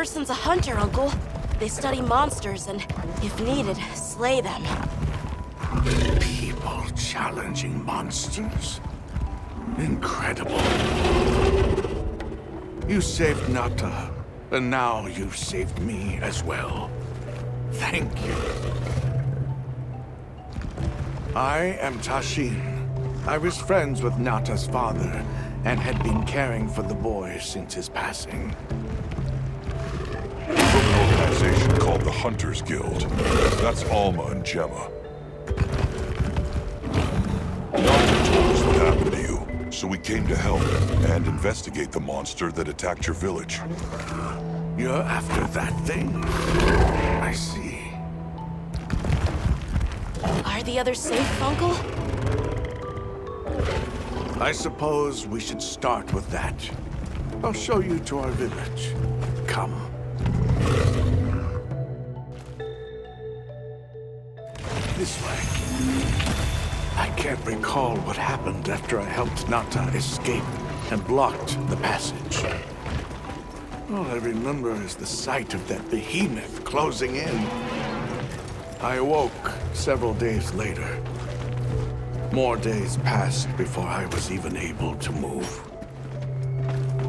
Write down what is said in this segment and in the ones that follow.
person's a hunter, Uncle. They study monsters and, if needed, slay them. People challenging monsters? Incredible. You saved Nata, and now you've saved me as well. Thank you. I am Tashin. I was friends with Nata's father, and had been caring for the boy since his passing. From an organization called the Hunters Guild. That's Alma and Gemma. Nata told us what happened to you, so we came to help and investigate the monster that attacked your village. You're after that thing? I see. Are the others safe, Uncle? I suppose we should start with that. I'll show you to our village. Come. This way. I can't recall what happened after I helped Nata escape and blocked the passage. All I remember is the sight of that behemoth closing in. I awoke several days later. More days passed before I was even able to move.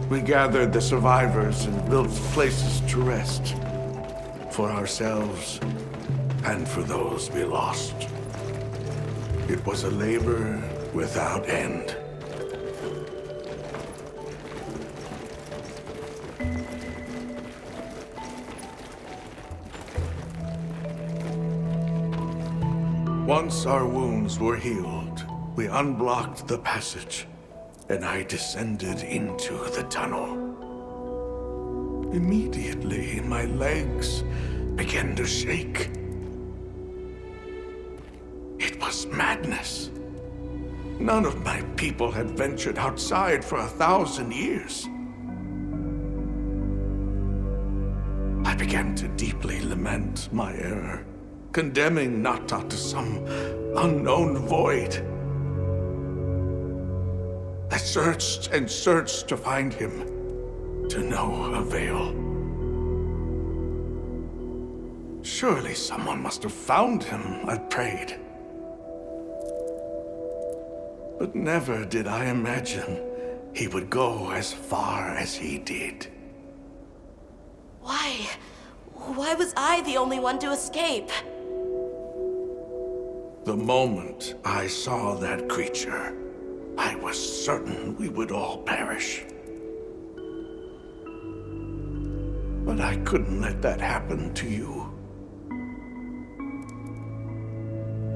We gathered the survivors and built places to rest. For ourselves and for those we lost. It was a labor without end. Once our wounds were healed, we unblocked the passage, and I descended into the tunnel. Immediately, my legs began to shake. It was madness. None of my people had ventured outside for 1,000 years. I began to deeply lament my error, condemning Nata to some unknown void. I searched and searched to find him, to no avail. Surely someone must have found him, I prayed. But never did I imagine he would go as far as he did. Why? Why was I the only one to escape? The moment I saw that creature, I was certain we would all perish. But I couldn't let that happen to you.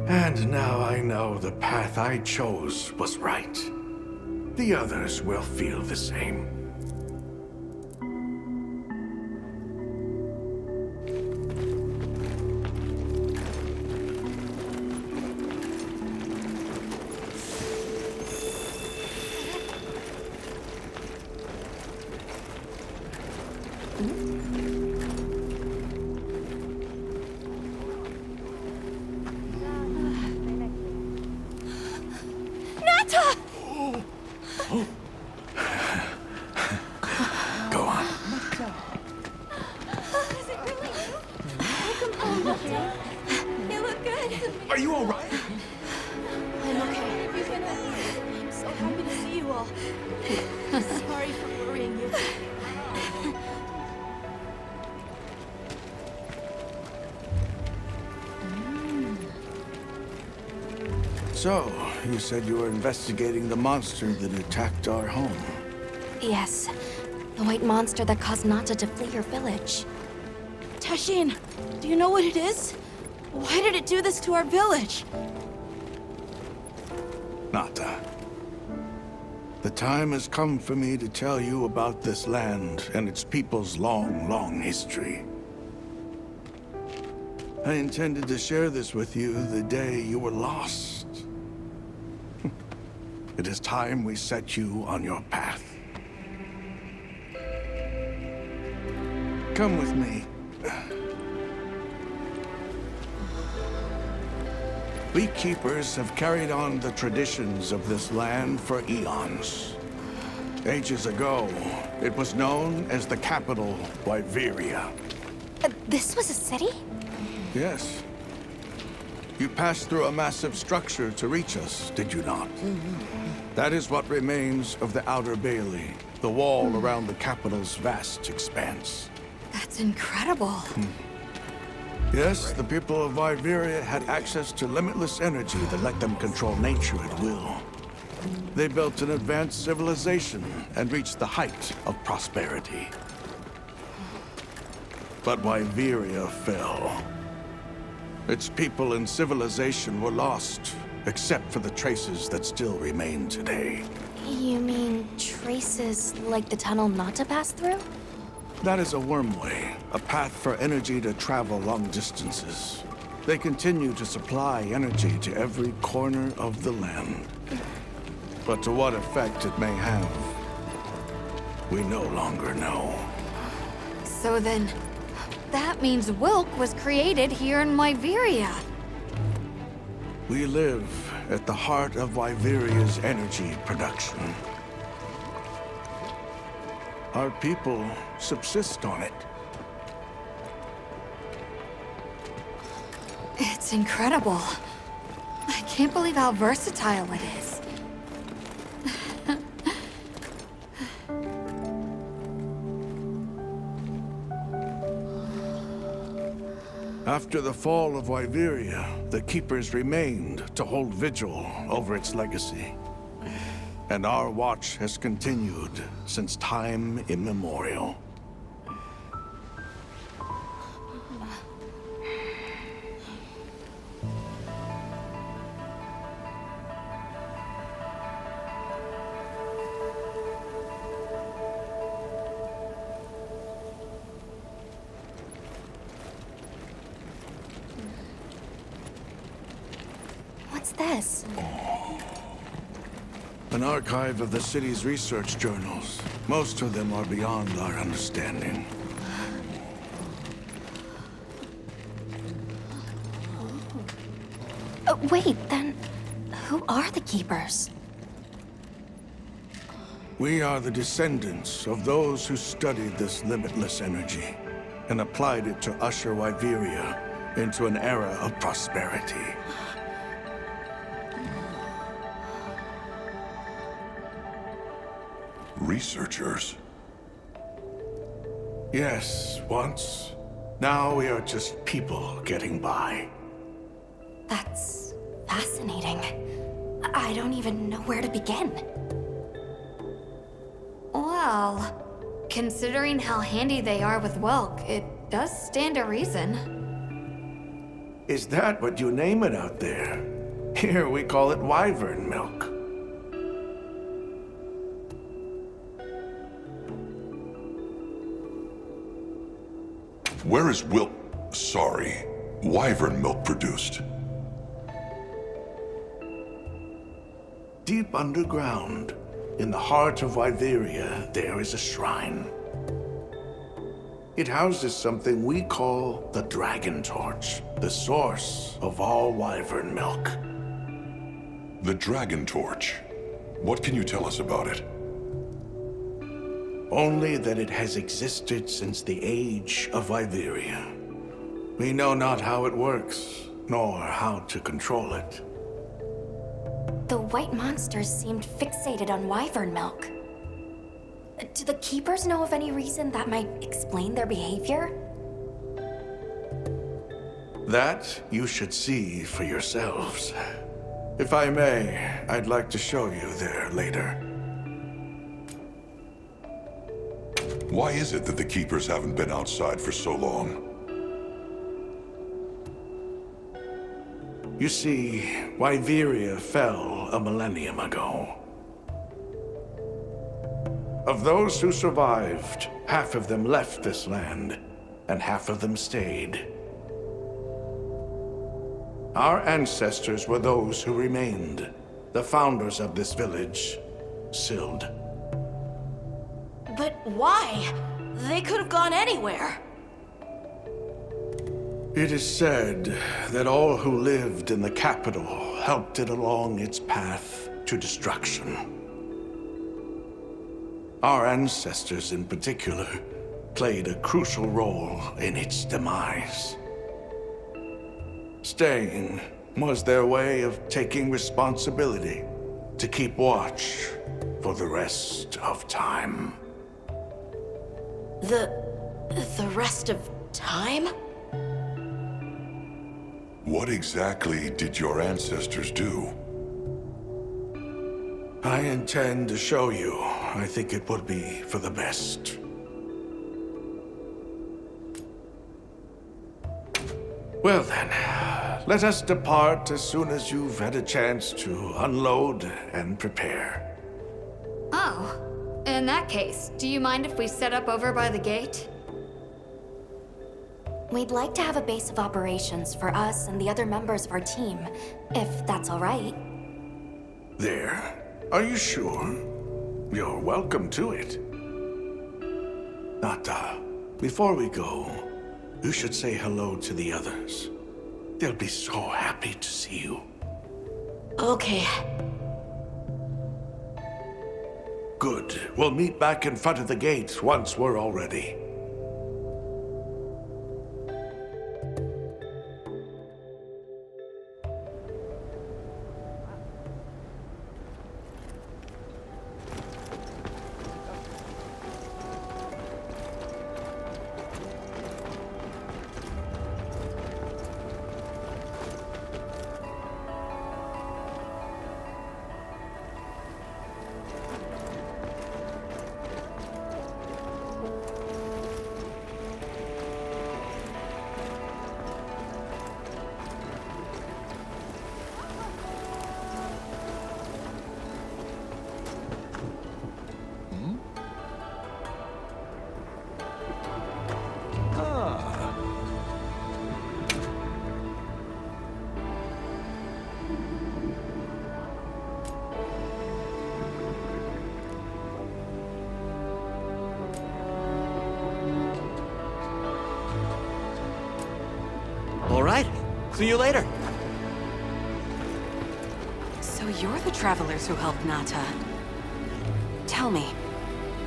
And now I know the path I chose was right. The others will feel the same. Nata! Go on. Is it really you? Welcome home, Nata. You look good. Are you all right? I'm okay. I'm so happy to see you all. Sorry for worrying you. So, you said you were investigating the monster that attacked our home. Yes. The white monster that caused Nata to flee your village. Tashin, do you know what it is? Why did it do this to our village? Nata. The time has come for me to tell you about this land and its people's long, long history. I intended to share this with you the day you were lost. It is time we set you on your path. Come with me. Beekeepers have carried on the traditions of this land for eons. Ages ago, it was known as the capital, Wyveria. This was a city? Yes. You passed through a massive structure to reach us, did you not? That is what remains of the Outer Bailey, the wall around the capital's vast expanse. That's incredible. Yes, the people of Wyveria had access to limitless energy that let them control nature at will. They built an advanced civilization and reached the height of prosperity. But Wyveria fell. Its people and civilization were lost, except for the traces that still remain today. You mean traces like the tunnel not to pass through? That is a wormway, a path for energy to travel long distances. They continue to supply energy to every corner of the land. But to what effect it may have, we no longer know. So then, that means Wilk was created here in Wyveria. We live at the heart of Wyveria's energy production. Our people subsist on it. It's incredible. I can't believe how versatile it is. After the fall of Wyveria, the Keepers remained to hold vigil over its legacy. And our watch has continued since time immemorial. What's this? An archive of the city's research journals. Most of them are beyond our understanding. Wait, then who are the Keepers? We are the descendants of those who studied this limitless energy and applied it to usher Wyveria into an era of prosperity. Researchers? Yes, once. Now we are just people getting by. That's fascinating. I don't even know where to begin. Well, considering how handy they are with Welk, it does stand to reason. Is that what you name it out there? Here we call it wyvern milk. Where is wyvern milk produced? Deep underground, in the heart of Wyveria, there is a shrine. It houses something we call the Dragon Torch, the source of all wyvern milk. The Dragon Torch. What can you tell us about it? Only that it has existed since the age of Wyveria. We know not how it works, nor how to control it. The white monsters seemed fixated on wyvern milk. Do the Keepers know of any reason that might explain their behavior? That you should see for yourselves. If I may, I'd like to show you there later. Why is it that the Keepers haven't been outside for so long? You see, Wyveria fell a millennium ago. Of those who survived, half of them left this land, and half of them stayed. Our ancestors were those who remained, the founders of this village, Sild. But why? They could have gone anywhere. It is said that all who lived in the capital helped it along its path to destruction. Our ancestors in particular played a crucial role in its demise. Staying was their way of taking responsibility to keep watch for the rest of time. The rest of time? What exactly did your ancestors do? I intend to show you. I think it would be for the best. Well then, let us depart as soon as you've had a chance to unload and prepare. Oh, in that case, do you mind if we set up over by the gate? We'd like to have a base of operations for us and the other members of our team, if that's all right. There? Are you sure? You're welcome to it. Nata, before we go, you should say hello to the others. They'll be so happy to see you. Okay. Good. We'll meet back in front of the gate once we're all ready. All right. See you later. So you're the travelers who helped Nata. Tell me,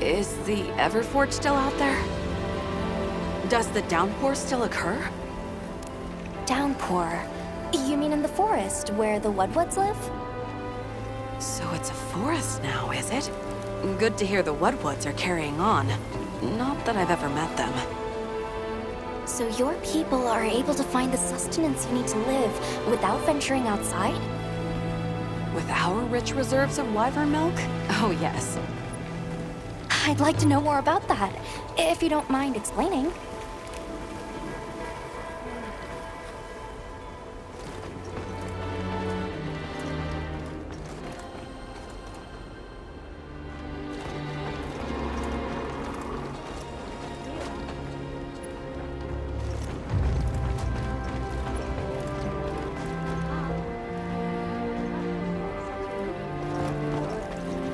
is the Everforge still out there? Does the downpour still occur? Downpour? You mean in the forest, where the Woodwoods live? So it's a forest now, is it? Good to hear the Woodwoods are carrying on. Not that I've ever met them. So your people are able to find the sustenance you need to live without venturing outside? With our rich reserves of wyvern milk? Oh yes. I'd like to know more about that, if you don't mind explaining.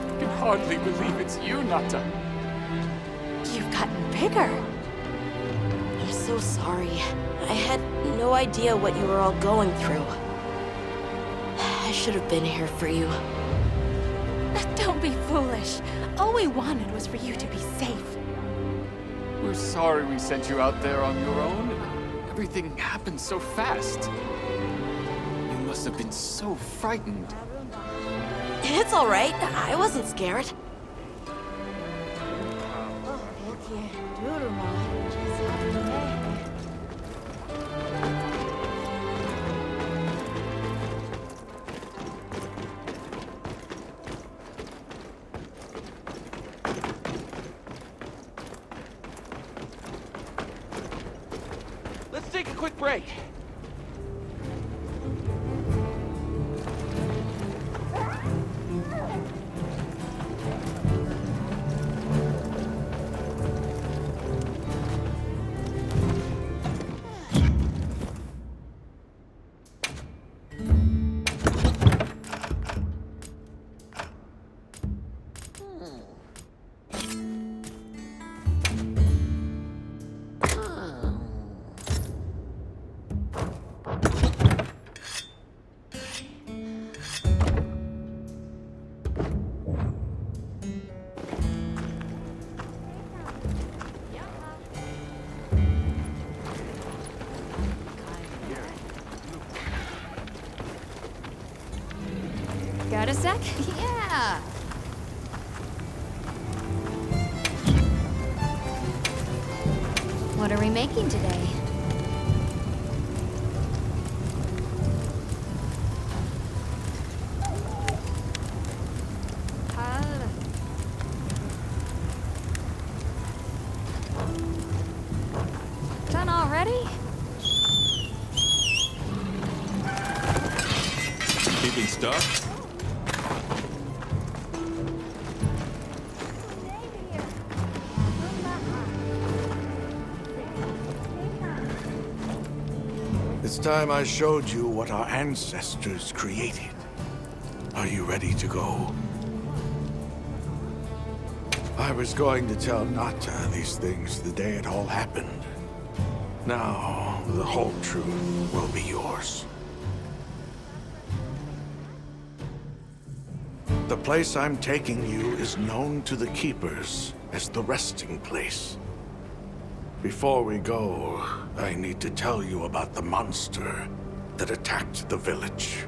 I can hardly believe it's you, Nata. You've gotten bigger. I'm so sorry. I had no idea what you were all going through. I should have been here for you. Don't be foolish. All we wanted was for you to be safe. We're sorry we sent you out there on your own. Everything happened so fast. You must have been so frightened. It's all right. I wasn't scared. Let's take a quick break. Right a sec? Yeah. What are we making today? Done already? Keeping stuck? It's time I showed you what our ancestors created. Are you ready to go? I was going to tell Nata these things the day it all happened. Now, the whole truth will be yours. The place I'm taking you is known to the Keepers as the resting place. Before we go, I need to tell you about the monster that attacked the village.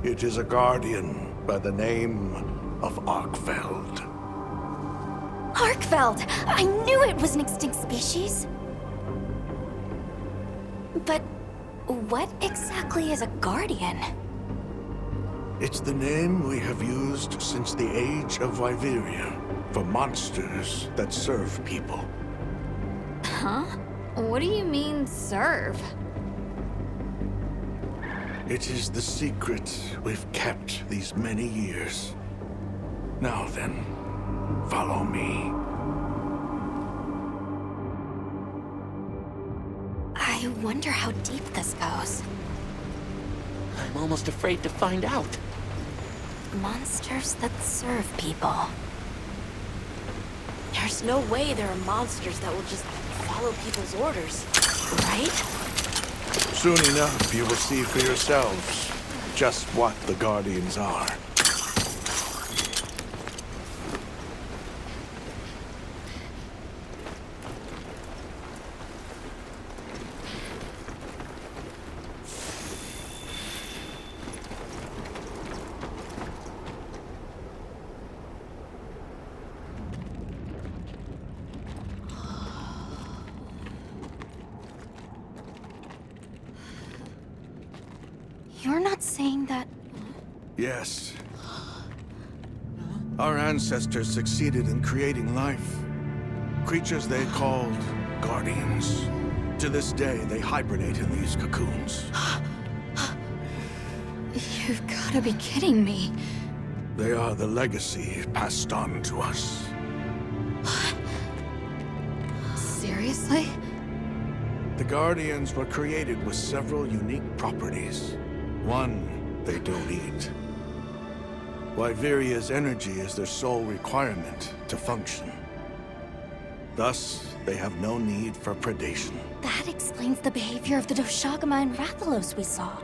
It is a guardian by the name of Arkveld. Arkveld! I knew it was an extinct species! But what exactly is a guardian? It's the name we have used since the age of Wyveria for monsters that serve people. Huh? What do you mean, serve? It is the secret we've kept these many years. Now then, follow me. I wonder how deep this goes. I'm almost afraid to find out. Monsters that serve people. There's no way there are monsters that will just follow people's orders, right? Soon enough, you will see for yourselves just what the Guardians are. You're not saying that... Yes. Our ancestors succeeded in creating life. Creatures they called Guardians. To this day, they hibernate in these cocoons. You've gotta be kidding me. They are the legacy passed on to us. Seriously? The Guardians were created with several unique properties. One, they don't eat. Wyveria's energy is their sole requirement to function. Thus, they have no need for predation. That explains the behavior of the Doshagama and Rathalos we saw.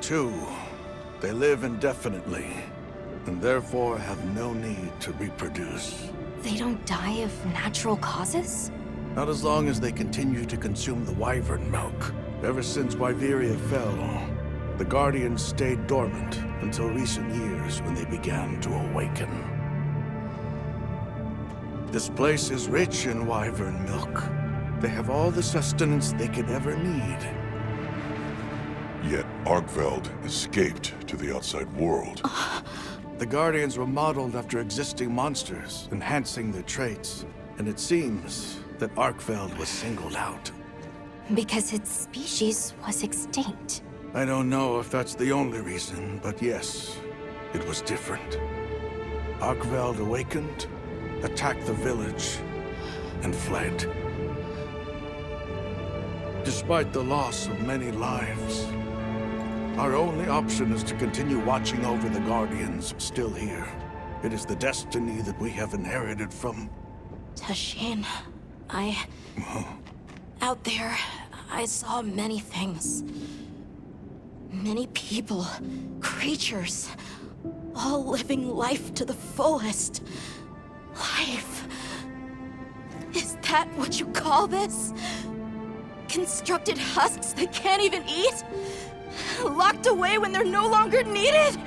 Two, they live indefinitely, and therefore have no need to reproduce. They don't die of natural causes? Not as long as they continue to consume the wyvern milk. Ever since Wyveria fell, the Guardians stayed dormant until recent years when they began to awaken. This place is rich in wyvern milk. They have all the sustenance they could ever need. Yet Arkveld escaped to the outside world. The Guardians were modeled after existing monsters, enhancing their traits. And it seems that Arkveld was singled out. Because its species was extinct. I don't know if that's the only reason, but yes, it was different. Arkveld awakened, attacked the village, and fled. Despite the loss of many lives, our only option is to continue watching over the Guardians still here. It is the destiny that we have inherited from... Tashin, out there, I saw many things. Many people, creatures, all living life to the fullest. Life. Is that what you call this? Constructed husks they can't even eat? Locked away when they're no longer needed?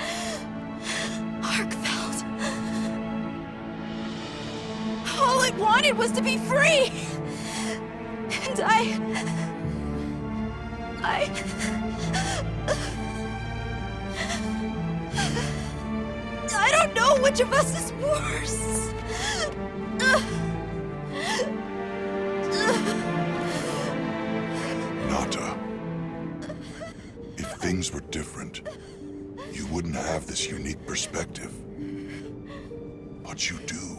I wanted was to be free! And I don't know which of us is worse. Nata, if things were different, you wouldn't have this unique perspective. But you do.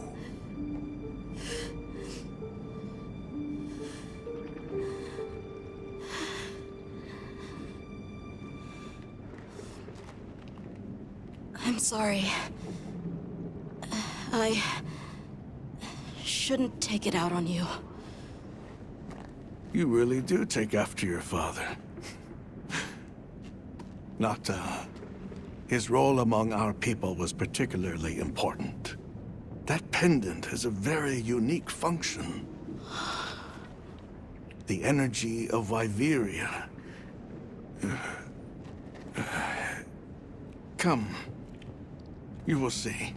I'm sorry. I shouldn't take it out on you. You really do take after your father. Nata, his role among our people was particularly important. That pendant has a very unique function. The energy of Wyveria. Come. You will see.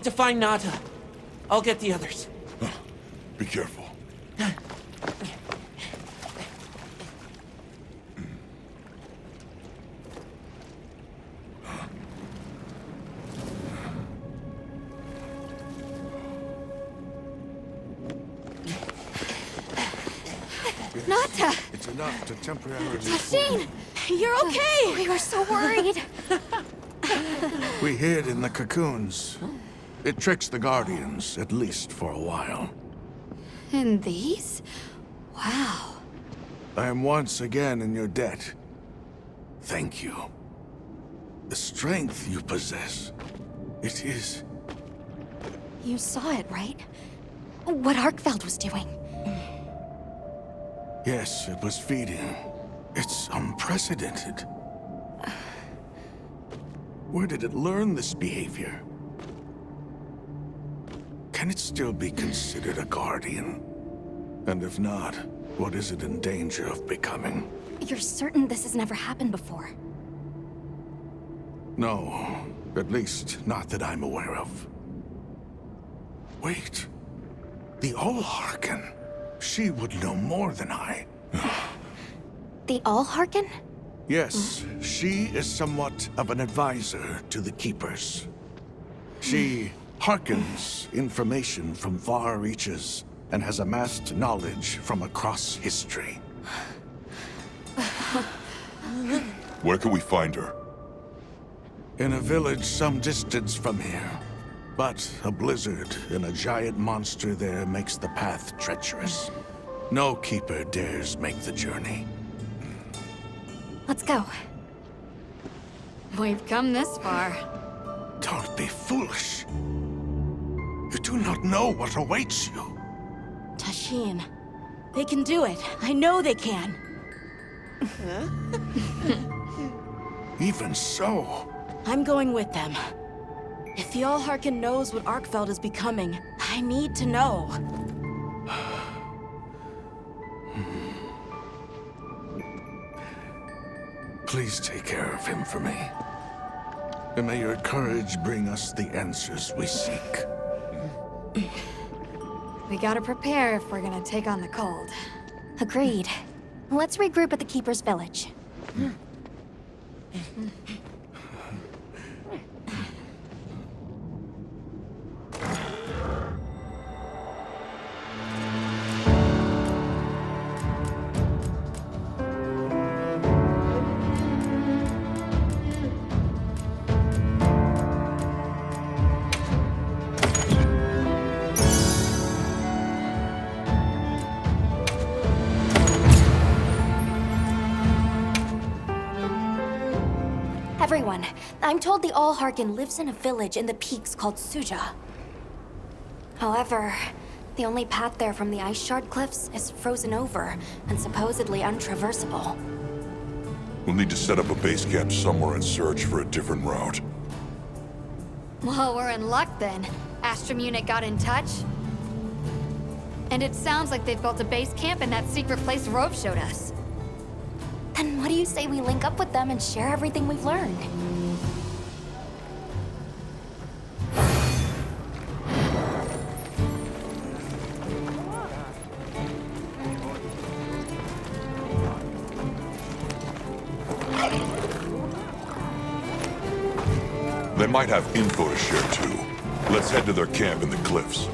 to find Nata. I'll get the others. Be careful. Nata! It's enough to temporarily... Tashine! You're okay! We were so worried. We hid in the cocoons. It tricks the Guardians, at least for a while. And these? Wow. I am once again in your debt. Thank you. The strength you possess, it is... You saw it, right? What Arkfeld was doing. Yes, it was feeding. It's unprecedented. Where did it learn this behavior? Can it still be considered a Guardian? And if not, what is it in danger of becoming? You're certain this has never happened before? No, at least not that I'm aware of. Wait, the Allharken. She would know more than I. The Allharken? Yes, she is somewhat of an advisor to the Keepers. She hearkens information from far reaches and has amassed knowledge from across history. Where can we find her? In a village some distance from here. But a blizzard and a giant monster there makes the path treacherous. No Keeper dares make the journey. Let's go. We've come this far. Don't be foolish. You do not know what awaits you. Tashine, they can do it. I know they can. Even so, I'm going with them. If the Allharken knows what Arkfeld is becoming, I need to know. please take care of him for me. And may your courage bring us the answers we seek. We gotta prepare if we're gonna take on the cold. Agreed. Let's regroup at the Keeper's Village. Everyone, I'm told the Allharken lives in a village in the peaks called Suja. However, the only path there from the Ice Shard Cliffs is frozen over and supposedly untraversable. We'll need to set up a base camp somewhere and search for a different route. Well, we're in luck then. Astrum unit got in touch. And it sounds like they've built a base camp in that secret place Rove showed us. Then what do you say we link up with them and share everything we've learned? They might have info to share too. Let's head to their camp in the cliffs.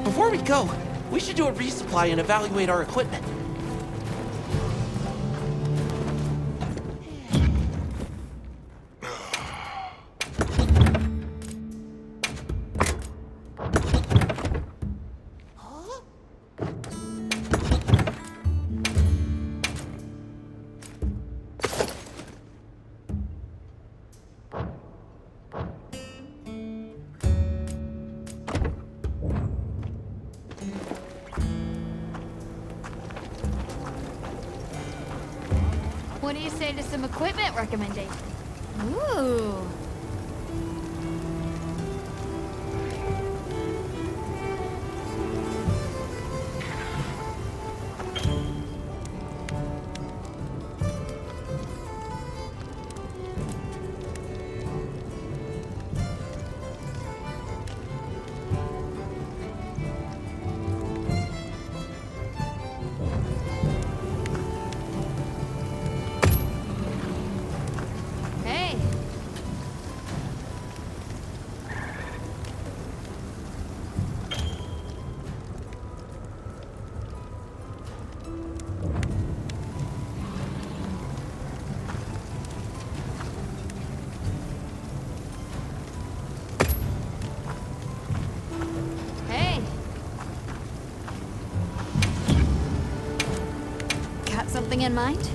Before we go, we should do a resupply and evaluate our equipment. What do you say to some equipment recommendations? Ooh. Got something in mind?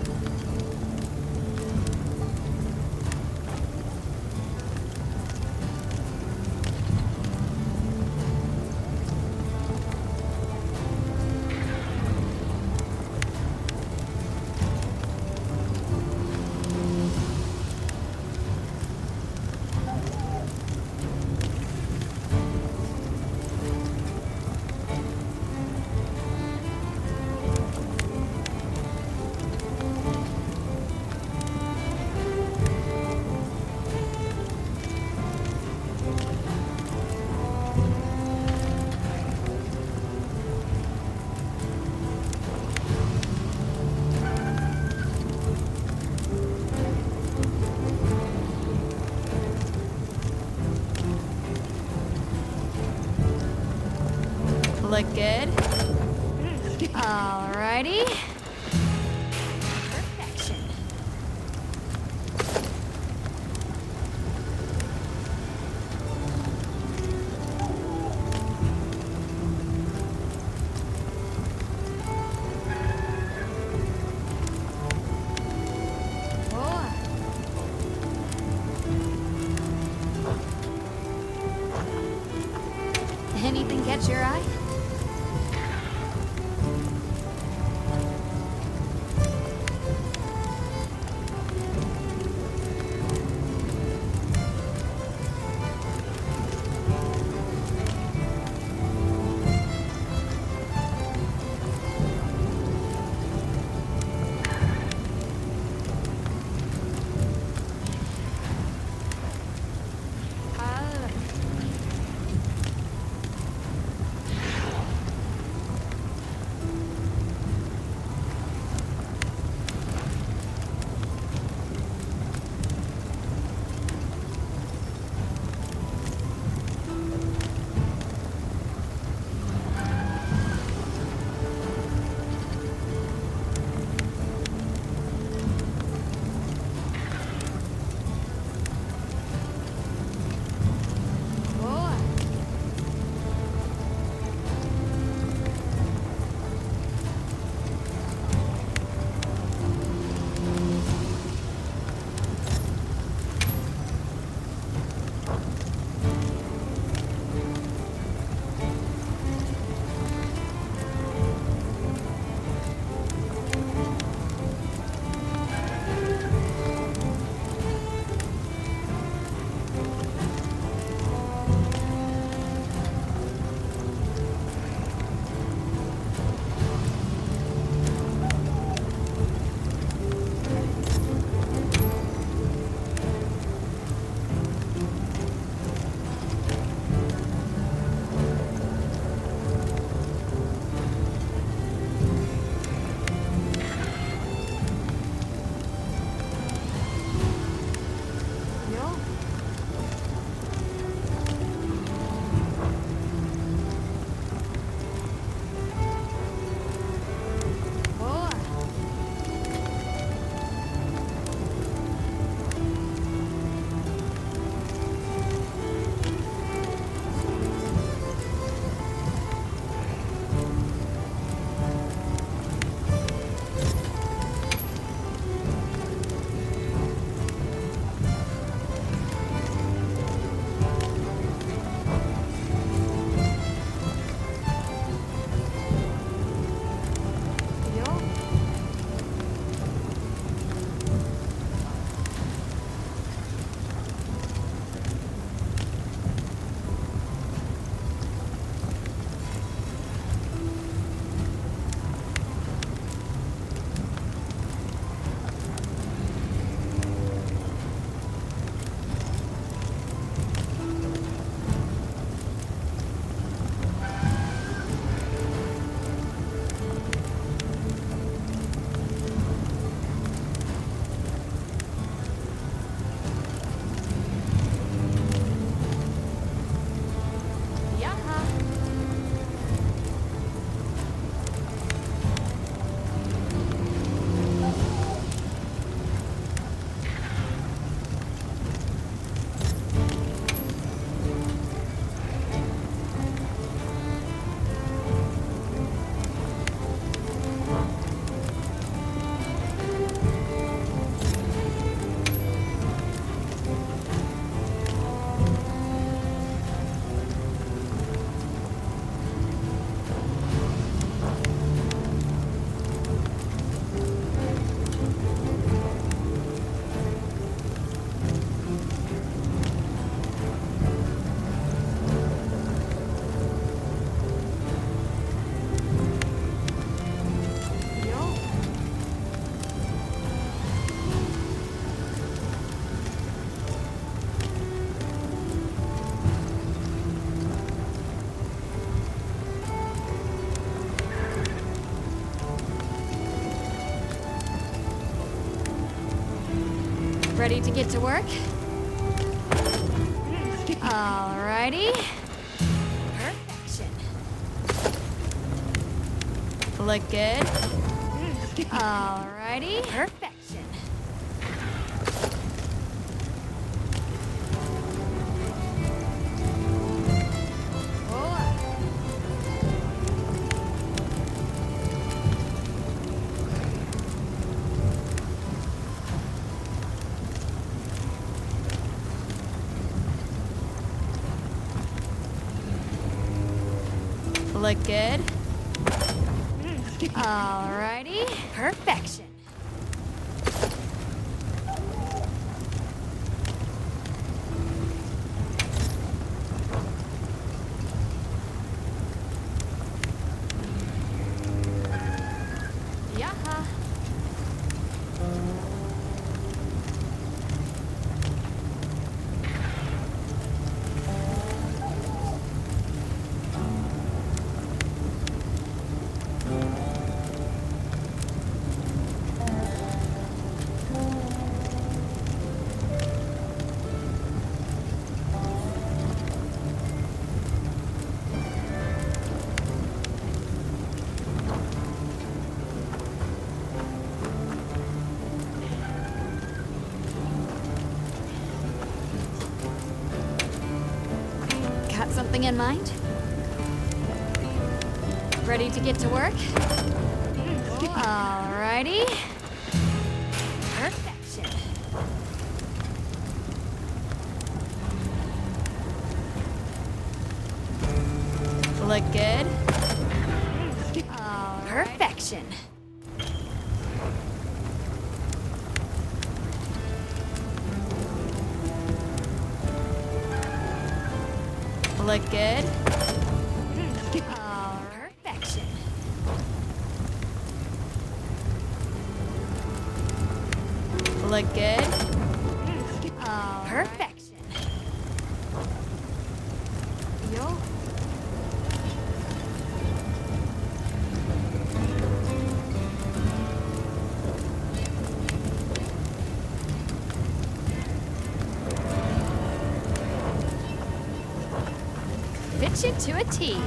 Look good. Alrighty. Perfection. Anything catch your eye? Ready to get to work? Alrighty. Perfection. Look good. Alrighty. Perfection. Look good. Alrighty. Perfection. Yaha. Got something in mind? Ready to get to work? Alrighty. Perfection. Look good. Perfection. Look good. Perfection. Look good. Perfection. Yo. Fit you to a T.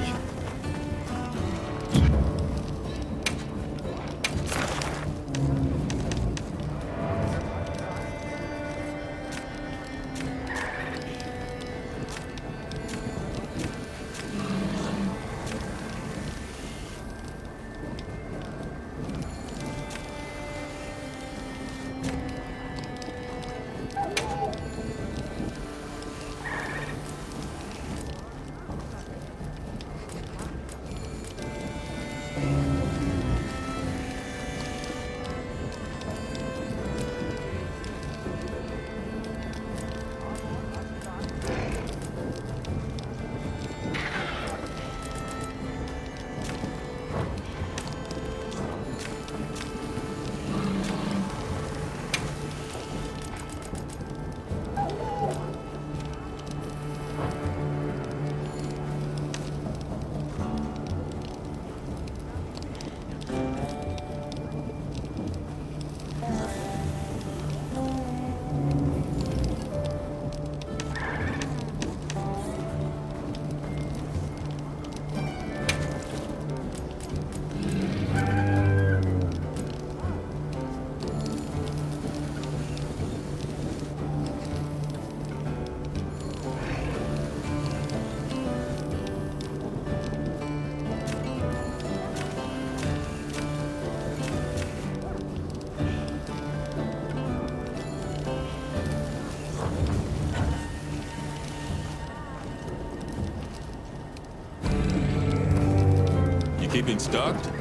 Keeping stocked?